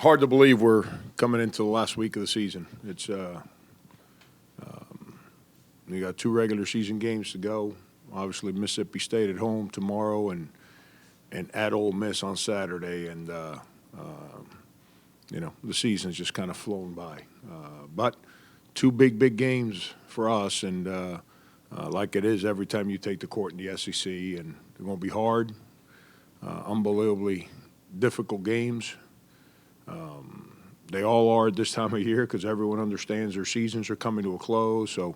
hard to believe we're coming into the last week of the season. It's we got 2 regular season games to go. Obviously, Mississippi State at home tomorrow and at Ole Miss on Saturday, and the season's just kind of flown by. But 2 big games for us, and like it is every time you take the court in the SEC, and they're going to be hard, unbelievably difficult games. They all are at this time of year because everyone understands their seasons are coming to a close. So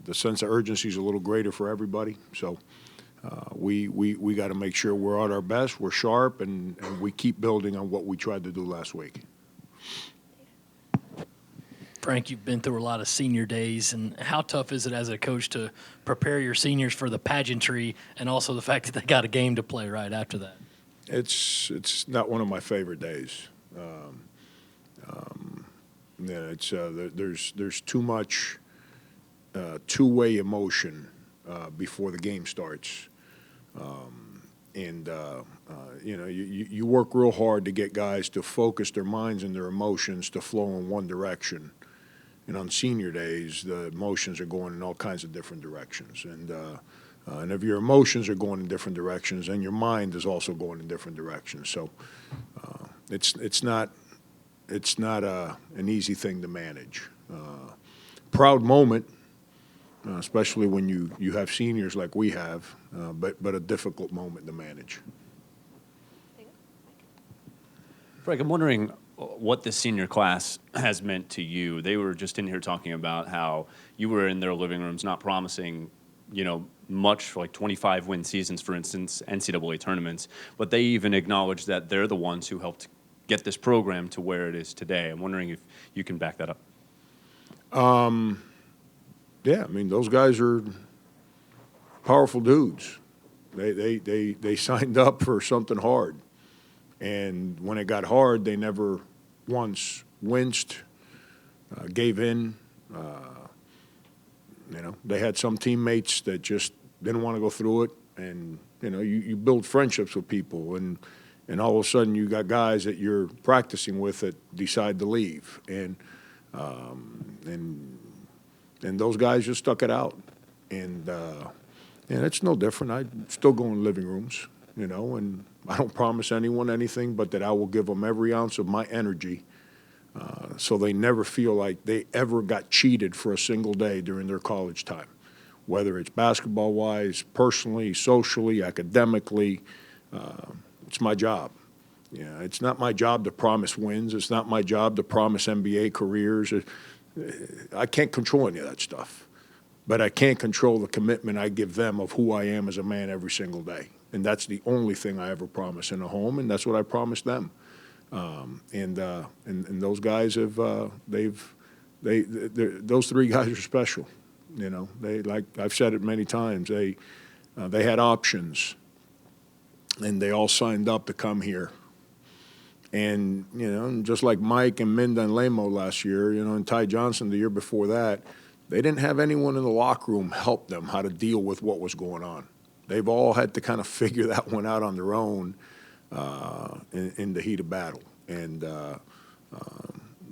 the sense of urgency is a little greater for everybody. So we got to make sure we're at our best, we're sharp, and we keep building on what we tried to do last week. Frank, you've been through a lot of senior days, and how tough is it as a coach to prepare your seniors for the pageantry and also the fact that they got a game to play right after that? It's not one of my favorite days. There's too much two-way emotion before the game starts, you work real hard to get guys to focus their minds and their emotions to flow in one direction. And on senior days, the emotions are going in all kinds of different directions, and if your emotions are going in different directions, then your mind is also going in different directions. So it's not an easy thing to manage. Proud moment, especially when you have seniors like we have, but a difficult moment to manage. Frank, I'm wondering what the senior class has meant to you. They were just in here talking about how you were in their living rooms not promising, much for like 25-win seasons, for instance, NCAA tournaments, but they even acknowledged that they're the ones who helped get this program to where it is today. I'm wondering if you can back that up. Yeah, I mean, those guys are powerful dudes. They signed up for something hard, and when it got hard, they never once winced, gave in. They had some teammates that just didn't want to go through it, and you build friendships with people, and all of a sudden you got guys that you're practicing with that decide to leave, and those guys just stuck it out, and it's no different. I still go in living rooms, and I don't promise anyone anything, but that I will give them every ounce of my energy. So they never feel like they ever got cheated for a single day during their college time, whether it's basketball-wise, personally, socially, academically. It's my job. It's not my job to promise wins. It's not my job to promise NBA careers. I can't control any of that stuff, but I can control the commitment I give them of who I am as a man every single day, and that's the only thing I ever promise in a home, and that's what I promised them. And those guys have those 3 guys are special. They, like I've said it many times, they had options, and they all signed up to come here. And just like Mike and Minda and Lamo last year, and Ty Johnson the year before that, they didn't have anyone in the locker room help them how to deal with what was going on. They've all had to kind of figure that one out on their own. In the heat of battle, and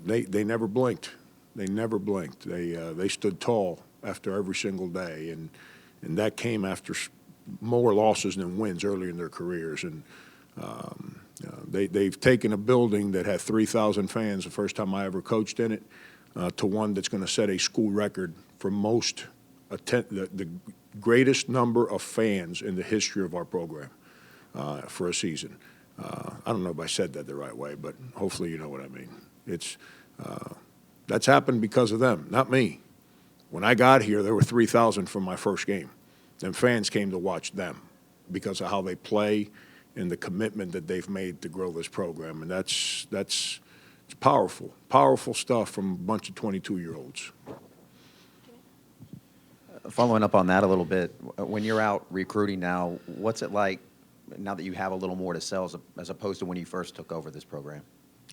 they never blinked. They never blinked. They stood tall after every single day, and that came after more losses than wins early in their careers. And they've taken a building that had 3,000 fans the first time I ever coached in it to one that's going to set a school record for the greatest number of fans in the history of our program. For a season. I don't know if I said that the right way, but hopefully you know what I mean. That's happened because of them, not me. When I got here, there were 3,000 from my first game, and fans came to watch them because of how they play and the commitment that they've made to grow this program, and it's powerful stuff from a bunch of 22-year-olds. Following up on that a little bit, when you're out recruiting now, what's it like now that you have a little more to sell as opposed to when you first took over this program?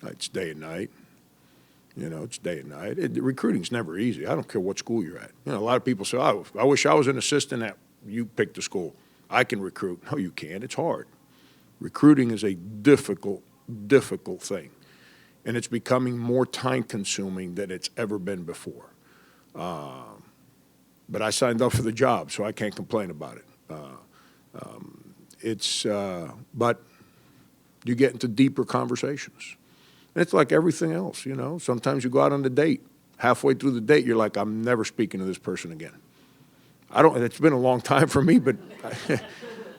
It's day and night. It's day and night. Recruiting's never easy. I don't care what school you're at. A lot of people say, oh, I wish I was an assistant at you picked a school. I can recruit. No, you can't. It's hard. Recruiting is a difficult difficult thing. And it's becoming more time-consuming than it's ever been before. But I signed up for the job, so I can't complain about it. But you get into deeper conversations. And it's like everything else, you know. Sometimes you go out on a date. Halfway through the date, you're like, I'm never speaking to this person again. It's been a long time for me, but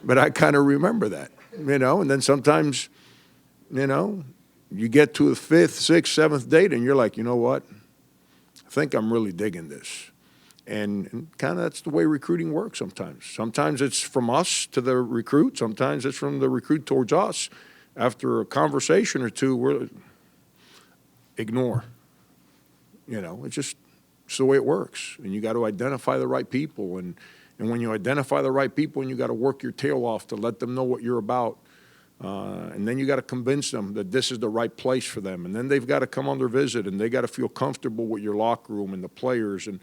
but I kind of remember that, you know. And then sometimes, you know, you get to the 5th, 6th, 7th date, and you're like, you know what? I think I'm really digging this. And kind of that's the way recruiting works sometimes. Sometimes it's from us to the recruit. Sometimes it's from the recruit towards us. After a conversation or two, we're ignore. You know, it's the way it works. And you got to identify the right people. And when you identify the right people, and you got to work your tail off to let them know what you're about. And then you got to convince them that this is the right place for them. And then they've got to come on their visit, and they got to feel comfortable with your locker room and the players. And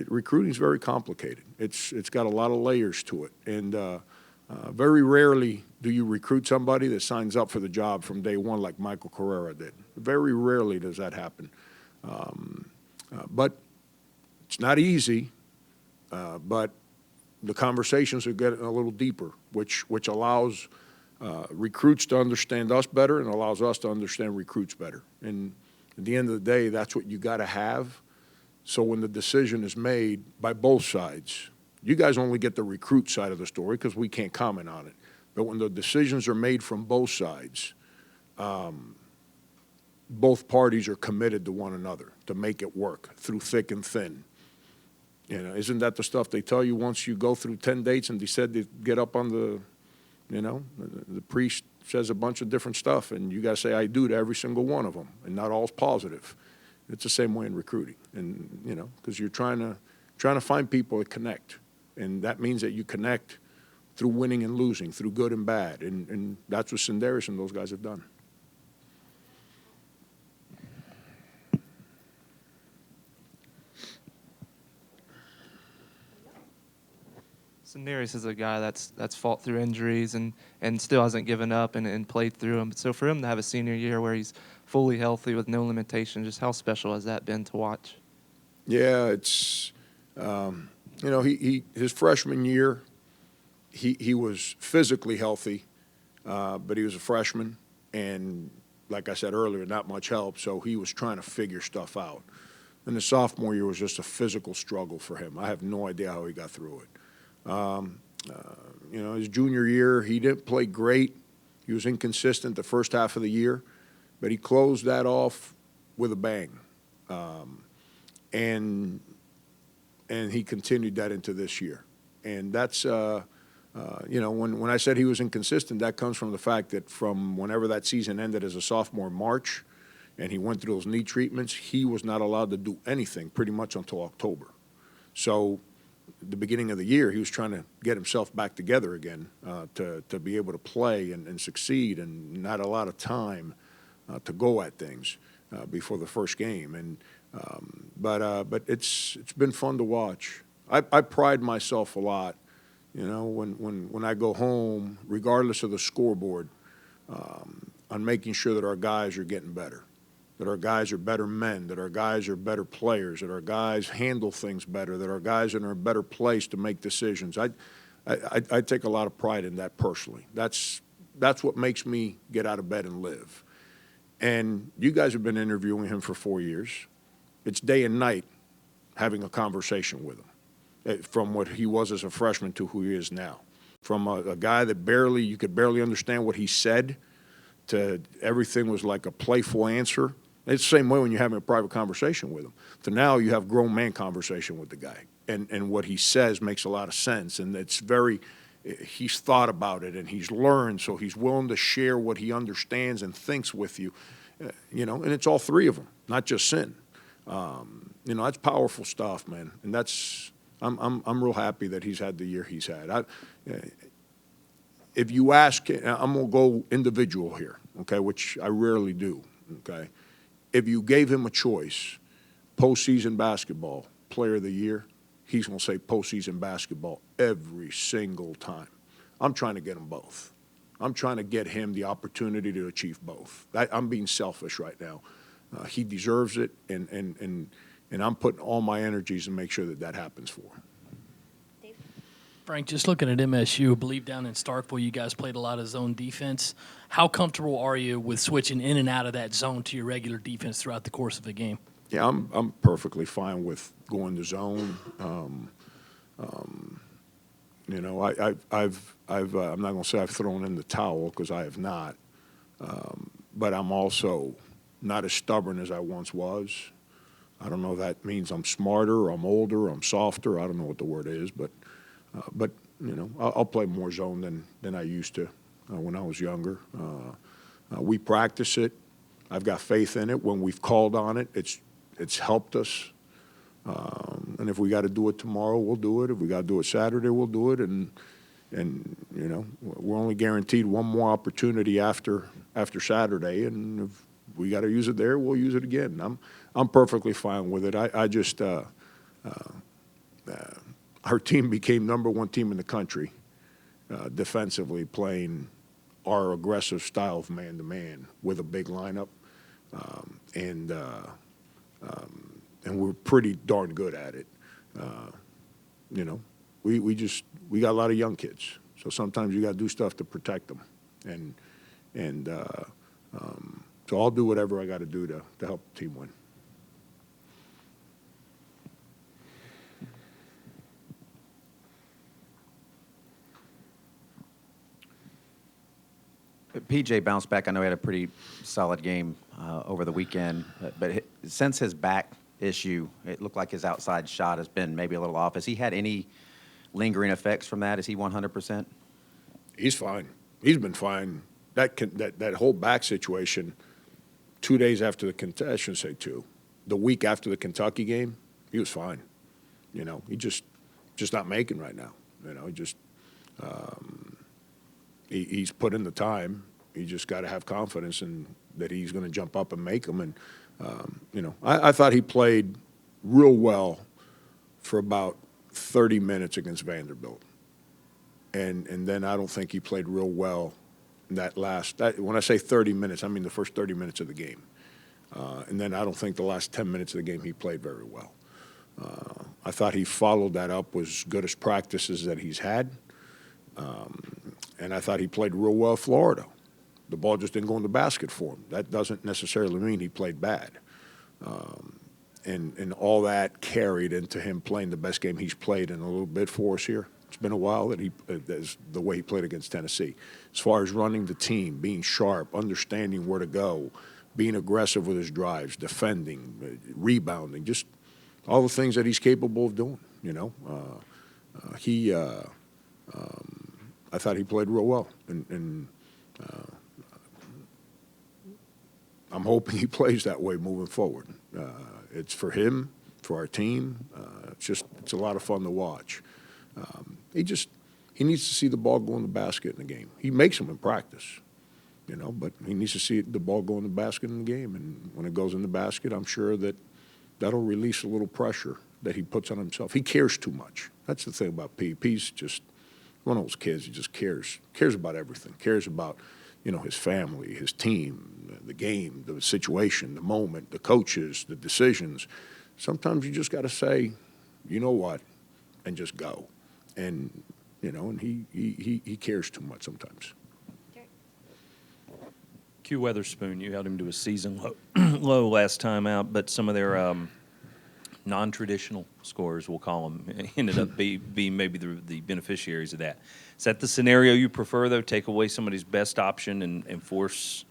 recruiting is very complicated. It's got a lot of layers to it. And very rarely do you recruit somebody that signs up for the job from day one like Michael Carrera did. Very rarely does that happen. But it's not easy, but the conversations are getting a little deeper, which allows recruits to understand us better and allows us to understand recruits better. And at the end of the day, that's what you got to have. So when the decision is made by both sides, you guys only get the recruit side of the story because we can't comment on it. But when the decisions are made from both sides, both parties are committed to one another to make it work through thick and thin. You know, isn't that the stuff they tell you once you go through 10 dates and they said to get up on the, you know, the priest says a bunch of different stuff and you got to say I do to every single one of them, and not all's positive. It's the same way in recruiting, and you know, because you're trying to find people that connect, and that means that you connect through winning and losing, through good and bad, and that's what Senderis and those guys have done. Senderis is a guy that's fought through injuries and still hasn't given up and played through them. So for him to have a senior year where he's fully healthy with no limitation, just how special has that been to watch? Yeah, it's you know, his freshman year, he was physically healthy, but he was a freshman, and like I said earlier, not much help. So he was trying to figure stuff out. And the sophomore year was just a physical struggle for him. I have no idea how he got through it. You know, his junior year, he didn't play great. He was inconsistent the first half of the year, but he closed that off with a bang. And he continued that into this year. And that's, you know, when I said he was inconsistent, that comes from the fact that from whenever that season ended as a sophomore in March, and he went through those knee treatments, he was not allowed to do anything pretty much until October. So the beginning of the year, he was trying to get himself back together again to be able to play and succeed, and not a lot of time to go at things before the first game. And but it's been fun to watch. I pride myself a lot, you know, when I go home, regardless of the scoreboard, on making sure that our guys are getting better, that our guys are better men, that our guys are better players, that our guys handle things better, that our guys are in a better place to make decisions. I take a lot of pride in that personally. That's what makes me get out of bed and live. And you guys have been interviewing him for 4 years. It's day and night having a conversation with him, from what he was as a freshman to who he is now. From a guy that you could barely understand what he said, to everything was like a playful answer. It's the same way when you're having a private conversation with him. To now you have grown man conversation with the guy. And what he says makes a lot of sense. And it's he's thought about it and he's learned, so he's willing to share what he understands and thinks with you. You know, and it's all three of them, not just Sin. You know, that's powerful stuff, man. And I'm real happy that he's had the year he's had. If you ask, I'm going to go individual here, okay, which I rarely do, okay? If you gave him a choice, postseason basketball, player of the year, he's going to say postseason basketball every single time. I'm trying to get them both. I'm trying to get him the opportunity to achieve both. I'm being selfish right now. He deserves it, and I'm putting all my energies to make sure that that happens for him. Frank, just looking at MSU, I believe down in Starkville you guys played a lot of zone defense. How comfortable are you with switching in and out of that zone to your regular defense throughout the course of the game? Yeah, I'm perfectly fine with going to zone. You know, I'm not going to say I've thrown in the towel because I have not, but I'm also not as stubborn as I once was. I don't know if that means I'm smarter, or I'm older, or I'm softer. I don't know what the word is, but you know, I'll play more zone than I used to when I was younger. We practice it. I've got faith in it. When we've called on it, it's helped us. And if we got to do it tomorrow, we'll do it. If we got to do it Saturday, we'll do it. And you know, we're only guaranteed one more opportunity after Saturday. And if we got to use it there, we'll use it again. I'm perfectly fine with it. I just our team became #1 team in the country defensively, playing our aggressive style of man-to-man with a big lineup, and we're pretty darn good at it. You know, we got a lot of young kids, so sometimes you got to do stuff to protect them, and so I'll do whatever I got to do to help the team win. PJ bounced back. I know he had a pretty solid game over the weekend, but since his back issue, it looked like his outside shot has been maybe a little off. Has he had any lingering effects from that? Is he 100%? He's fine. He's been fine. That whole back situation, 2 days after I shouldn't say two, the week after the Kentucky game, he was fine. You know, he just not making right now. You know, he just he's put in the time. You just got to have confidence in that he's going to jump up and make them. And you know, I thought he played real well for about 30 minutes against Vanderbilt, and then I don't think he played real well in that when I say 30 minutes, I mean the first 30 minutes of the game, and then I don't think the last 10 minutes of the game he played very well. I thought he followed that up with as good as practices that he's had. And I thought he played real well at Florida. The ball just didn't go in the basket for him. That doesn't necessarily mean he played bad. And all that carried into him playing the best game he's played in a little bit for us here. It's been a while that's the way he played against Tennessee. As far as running the team, being sharp, understanding where to go, being aggressive with his drives, defending, rebounding, just all the things that he's capable of doing, you know. I thought he played real well, and I'm hoping he plays that way moving forward. It's for him, for our team. It's a lot of fun to watch. He needs to see the ball go in the basket in the game. He makes them in practice, you know, but he needs to see the ball go in the basket in the game. And when it goes in the basket, I'm sure that'll release a little pressure that he puts on himself. He cares too much. That's the thing about Pete. He's just one of those kids. He just cares about everything. Cares about, you know, his family, his team, the game, the situation, the moment, the coaches, the decisions. Sometimes you just got to say, you know what, and just go. And you know, and he cares too much sometimes. Q Weatherspoon, you held him to a season low last time out, but some of their non-traditional scorers, we'll call them, ended up being maybe the beneficiaries of that. Is that the scenario you prefer, though? Take away somebody's best option and force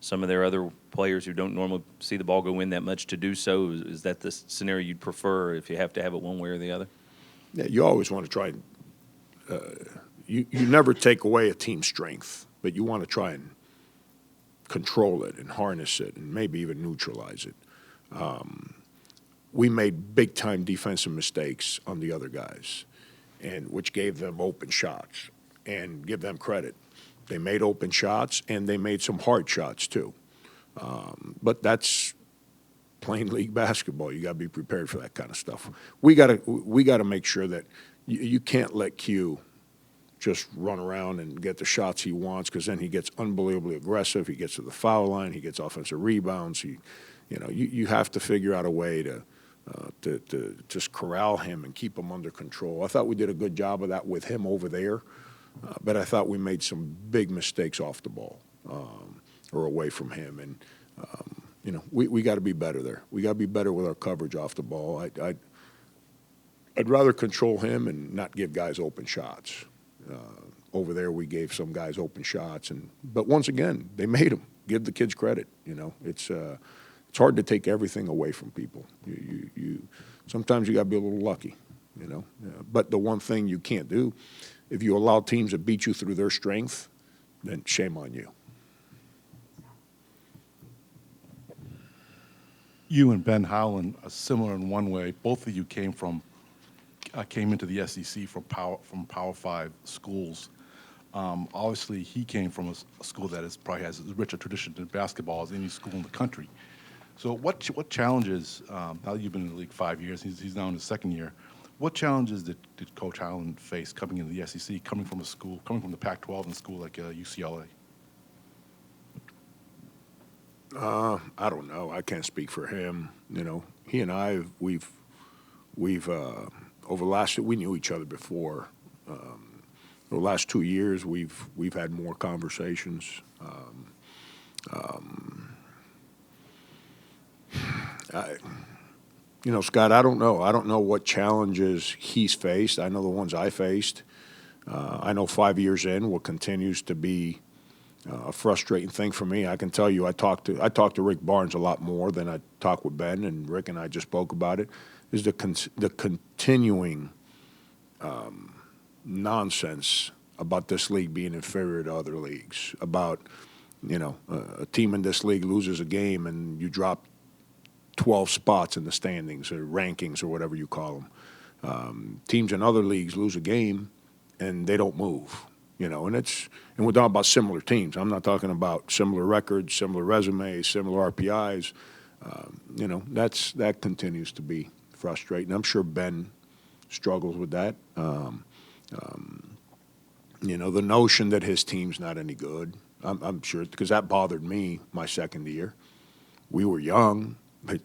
some of their other players who don't normally see the ball go in that much to do so? Is that the scenario you'd prefer if you have to have it one way or the other? Yeah, you always want to try and you never take away a team's strength, but you want to try and control it and harness it and maybe even neutralize it. We made big-time defensive mistakes on the other guys, and which gave them open shots. And give them credit. They made open shots, and they made some hard shots too. But that's playing league basketball. You got to be prepared for that kind of stuff. We got to make sure that you can't let Q just run around and get the shots he wants, because then he gets unbelievably aggressive. He gets to the foul line. He gets offensive rebounds. You have to figure out a way to just corral him and keep him under control. I thought we did a good job of that with him over there, but I thought we made some big mistakes off the ball or away from him. And, we got to be better there. We got to be better with our coverage off the ball. I'd rather control him and not give guys open shots. Over there, we gave some guys open shots, but once again, they made them. Give the kids credit. It's hard to take everything away from people. Sometimes you got to be a little lucky. But the one thing you can't do, if you allow teams to beat you through their strength, then shame on you. You and Ben Howland are similar in one way. Both of you came into the SEC from Power 5 schools. Obviously, he came from a school that probably has as rich a tradition in basketball as any school in the country. So what challenges, now that you've been in the league 5 years, he's now in his second year, what challenges did Coach Howland face coming into the SEC, coming from the Pac-12 and a school like UCLA? I don't know. I can't speak for him. He and I, we've over the last, we knew each other before. The last 2 years, we've had more conversations. Scott, I don't know. I don't know what challenges he's faced. I know the ones I faced. I know 5 years in, what continues to be a frustrating thing for me. I can tell you, I talked to Rick Barnes a lot more than I talked with Ben, and Rick and I just spoke about it. Is the continuing nonsense about this league being inferior to other leagues, about a team in this league loses a game and you drop 12 spots in the standings or rankings or whatever you call them. Teams in other leagues lose a game and they don't move, and we're talking about similar teams. I'm not talking about similar records, similar resumes, similar RPIs. That continues to be frustrating. I'm sure Ben struggles with that. The notion that his team's not any good, I'm sure, because that bothered me my second year. We were young, but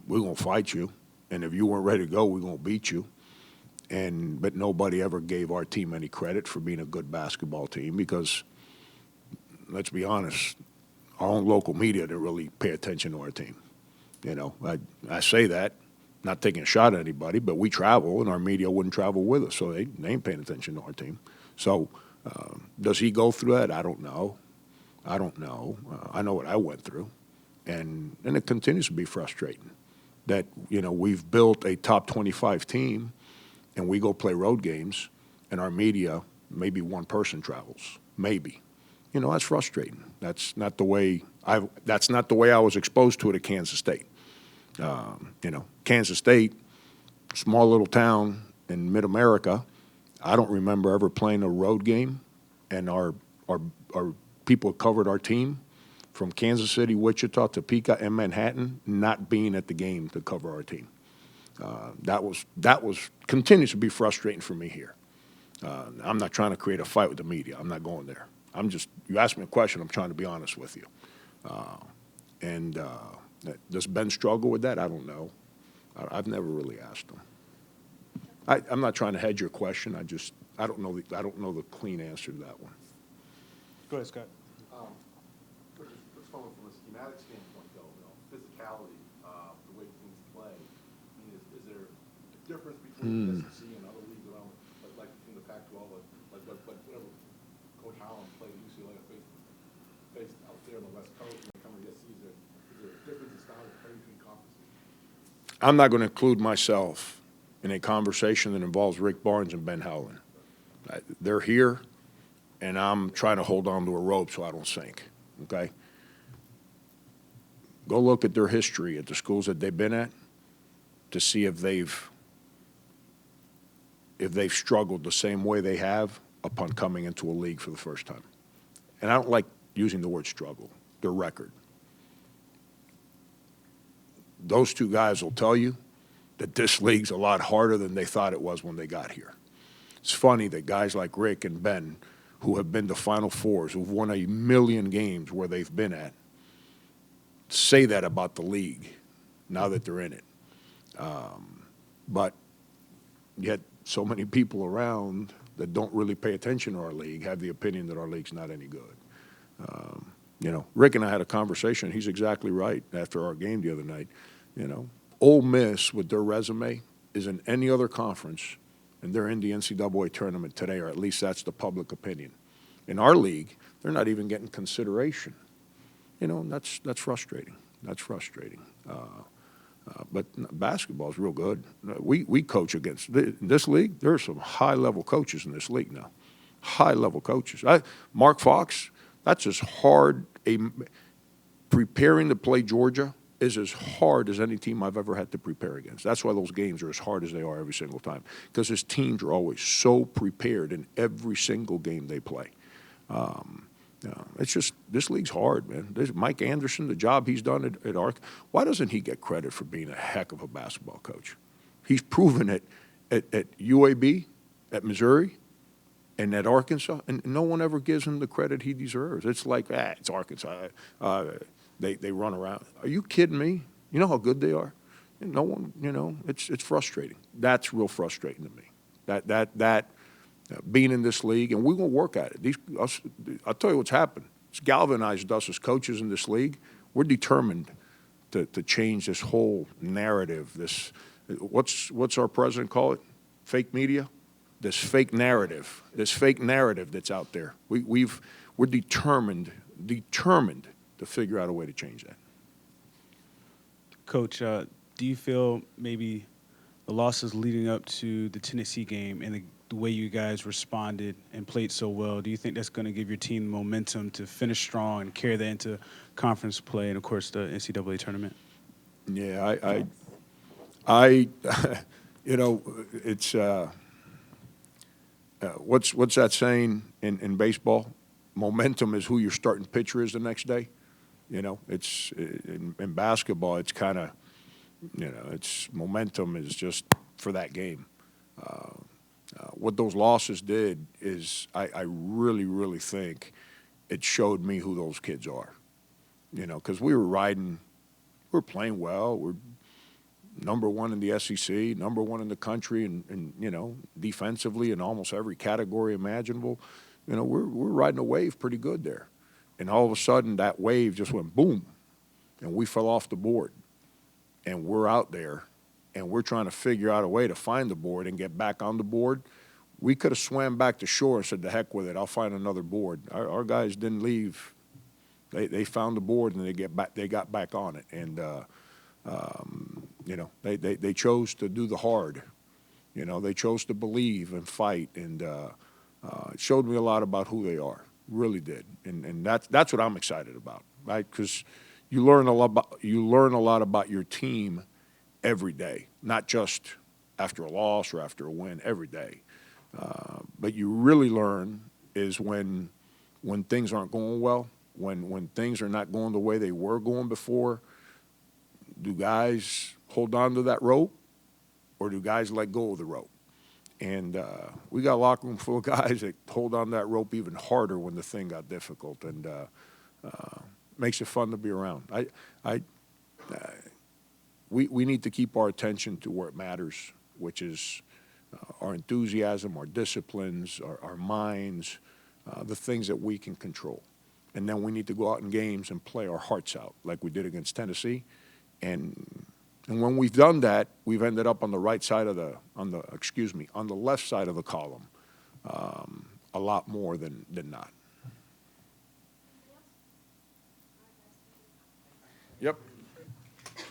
we're going to fight you. And if you weren't ready to go, we're going to beat you. But nobody ever gave our team any credit for being a good basketball team because, let's be honest, our own local media didn't really pay attention to our team. I say that, not taking a shot at anybody, but we travel, and our media wouldn't travel with us, so they ain't paying attention to our team. So does he go through that? I don't know. I know what I went through, and it continues to be frustrating that, we've built a top 25 team, and we go play road games, and our media, maybe one person travels, maybe. That's frustrating. That's not the way I was exposed to it at Kansas State. Kansas State, small little town in mid-America. I don't remember ever playing a road game, and our people covered our team from Kansas City, Wichita, Topeka, and Manhattan, not being at the game to cover our team. That was continues to be frustrating for me here. I'm not trying to create a fight with the media. I'm not going there. You asked me a question. I'm trying to be honest with you. Does Ben struggle with that? I don't know. I've never really asked him. I'm not trying to hedge your question. I don't know the clean answer to that one. Go ahead, Scott. Let's follow from a schematic standpoint, though. Physicality, the way teams play. I mean, is there a difference between the SEC and other leagues around, like between the Pac-12, like whatever Coach Howland played at UCLA faced out there on the West Coast when they come to the SEC? Is there a difference in style of play between conferences? I'm not going to include myself in a conversation that involves Rick Barnes and Ben Howland. They're here, and I'm trying to hold on to a rope so I don't sink, okay? Go look at their history at the schools that they've been at to see if they've struggled the same way they have upon coming into a league for the first time. And I don't like using the word struggle, their record. Those two guys will tell you that this league's a lot harder than they thought it was when they got here. It's funny that guys like Rick and Ben, who have been to Final Fours, who've won 1,000,000 games where they've been at, say that about the league now that they're in it. But yet so many people around that don't really pay attention to our league have the opinion that our league's not any good. You know, Rick and I had a conversation. He's exactly right after our game the other night. You know, Ole Miss with their resume is in any other conference, and they're in the NCAA tournament today, or at least that's the public opinion. In our league, they're not even getting consideration. You know, and that's frustrating. That's frustrating. But basketball is real good. We coach against this league. There are some high-level coaches in this league now. High-level coaches. Mark Fox, that's as hard. Preparing to play Georgia is as hard as any team I've ever had to prepare against. That's why those games are as hard as they are every single time, because his teams are always so prepared in every single game they play. It's just, this league's hard, man. Mike Anderson, the job he's done at Ark, why doesn't he get credit for being a heck of a basketball coach? He's proven it at UAB, at Missouri, and at Arkansas, and no one ever gives him the credit he deserves. It's like, it's Arkansas. They run around. Are you kidding me? You know how good they are? And no one, you know, it's frustrating. That's real frustrating to me. That being in this league, and we're going to work at it. I'll tell you what's happened. It's galvanized us as coaches in this league. We're determined to change this whole narrative. This, what's our president call it? Fake media? This fake narrative that's out there. We're determined to figure out a way to change that. Coach, do you feel maybe the losses leading up to the Tennessee game and the way you guys responded and played so well, do you think that's going to give your team momentum to finish strong and carry that into conference play and, of course, the NCAA tournament? Yeah, I you know, it's what's that saying in baseball? Momentum is who your starting pitcher is the next day. You know, it's in basketball. It's kind of, you know, it's momentum is just for that game. What those losses did is I really, really think it showed me who those kids are. You know, because we were playing well. We're number one in the SEC, number one in the country, and you know, defensively in almost every category imaginable. You know, we're riding a wave pretty good there. And all of a sudden, that wave just went boom, and we fell off the board. And we're out there, and we're trying to figure out a way to find the board and get back on the board. We could have swam back to shore and said, "The heck with it, I'll find another board." Our guys didn't leave. They found the board, and they got back on it. And you know, they chose to do the hard. You know, they chose to believe and fight, and it showed me a lot about who they are. Really did, and that's what I'm excited about, right? Because you learn a lot about your team every day, not just after a loss or after a win. Every day, but you really learn is when things aren't going well, when things are not going the way they were going before. Do guys hold on to that rope, or do guys let go of the rope? And we got a locker room full of guys that hold on to that rope even harder when the thing got difficult, and makes it fun to be around. We need to keep our attention to where it matters, which is our enthusiasm, our disciplines, our minds, the things that we can control. And then we need to go out in games and play our hearts out like we did against Tennessee. And when we've done that, we've ended up on the left side of the column, a lot more than not.